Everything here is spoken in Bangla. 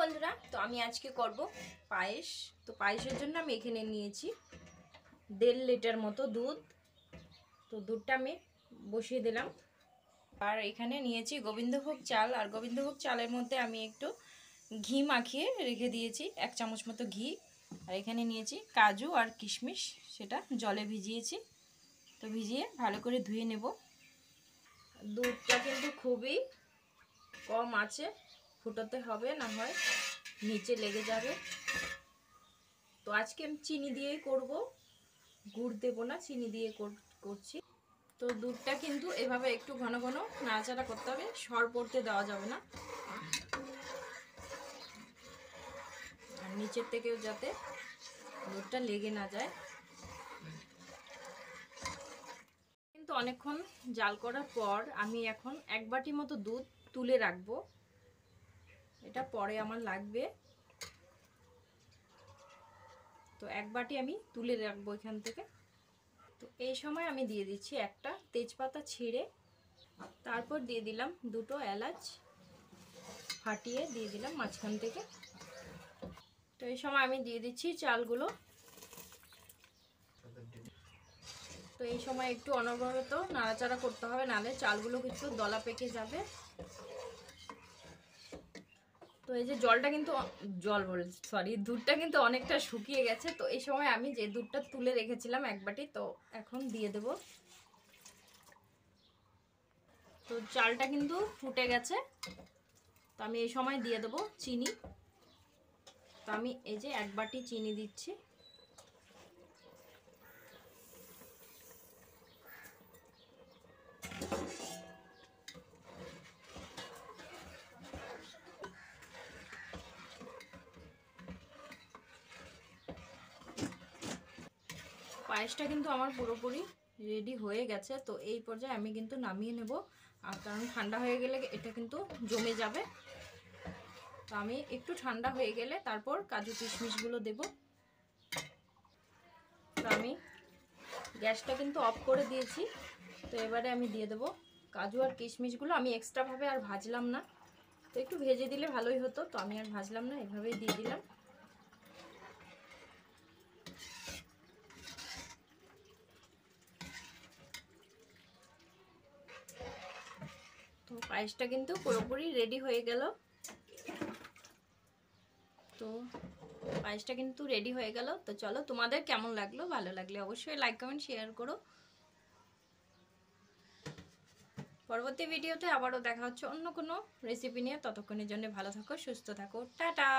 বন্ধুরা, তো আমি আজকে করব পায়েস। তো পায়েসের জন্য আমি এখানে নিয়েছি 1.5 লিটার মতো দুধ। তো দুধটা আমি বসিয়ে দিলাম। আর এখানে নিয়েছি গোবিন্দভোগ চাল, আর গোবিন্দভোগ চালের মধ্যে আমি একটু ঘি মাখিয়ে রেখে দিয়েছি, 1 চামচ মতো ঘি। আর এখানে নিয়েছি কাজু আর কিশমিশ, সেটা জলে ভিজিয়েছি। তো ভিজিয়ে ভালো করে ধুয়ে নেব। দুধটা কিন্তু খুবই কম আছে ফুটাতে হবে, না হয় নিচে লেগে যাবে। তো আজকে আমি চিনি দিয়েই করব, গুড় দেবো না, চিনি দিয়ে করছি। তো দুধটা কিন্তু এভাবে একটু ঘন ঘন নাড়াচাড়া করতে হবে, সর পড়তে দেওয়া যাবে না, আর নিচের থেকেও যাতে দুধটা লেগে না যায়। কিন্তু অনেকক্ষণ জাল করার পর আমি এখন 1 বাটি মতো দুধ তুলে রাখবো, এটা পরে আমার লাগবে। তো 1 বাটি আমি তুলে রাখবো এখান থেকে। তো এই সময় আমি দিয়ে দিচ্ছি একটা তেজপাতা ছিঁড়ে, তারপর দিয়ে দিলাম 2টো এলাচ ফাটিয়ে দিয়ে দিলাম মাঝখান থেকে। তো এই সময় আমি দিয়ে দিচ্ছি চালগুলো। তো এই সময় একটু অনবরত নাড়াচাড়া করতে হবে, নাহলে চালগুলো কিছু দলা পেকে যাবে। তো এই যে জলটা কিন্তু দুধটা কিন্তু অনেকটা শুকিয়ে গেছে। তো এই সময় আমি যে দুধটা তুলে রেখেছিলাম 1 বাটি, তো এখন দিয়ে দেব। তো চালটা কিন্তু ফুটে গেছে। তো আমি এই সময় দিয়ে দেবো চিনি। তো আমি এই যে 1 বাটি চিনি দিচ্ছি। পায়েসটা কিন্তু আমার পুরোপুরি রেডি হয়ে গেছে। তো এই পর্যায়ে আমি কিন্তু নামিয়ে নেব, আর কারণ ঠান্ডা হয়ে গেলে এটা কিন্তু জমে যাবে। তো আমি একটু ঠান্ডা হয়ে গেলে তারপর কাজু কিশমিশগুলো দেব। তো আমি গ্যাসটা কিন্তু অফ করে দিয়েছি। তো এবারে আমি দিয়ে দেব কাজু আর কিশমিশগুলো। আমি এক্সট্রাভাবে আর ভাজলাম না, তো একটু ভেজে দিলে ভালোই হতো, তো আমি আর ভাজলাম না, এভাবেই দিয়ে দিলাম। তো পায়েসটা কিন্তু পুরোপুরি রেডি হয়ে গেল। তো পায়েসটা কিন্তু রেডি হয়ে গেল। তো চলো, তোমাদের কেমন লাগলো, ভালো লাগলে অবশ্যই লাইক কমেন্ট শেয়ার করো। পরবর্তী ভিডিওতে আবারও দেখা হচ্ছে অন্য কোনো রেসিপি নিয়ে। ততক্ষণের জন্য ভালো থাকো, সুস্থ থাকো, টাটা।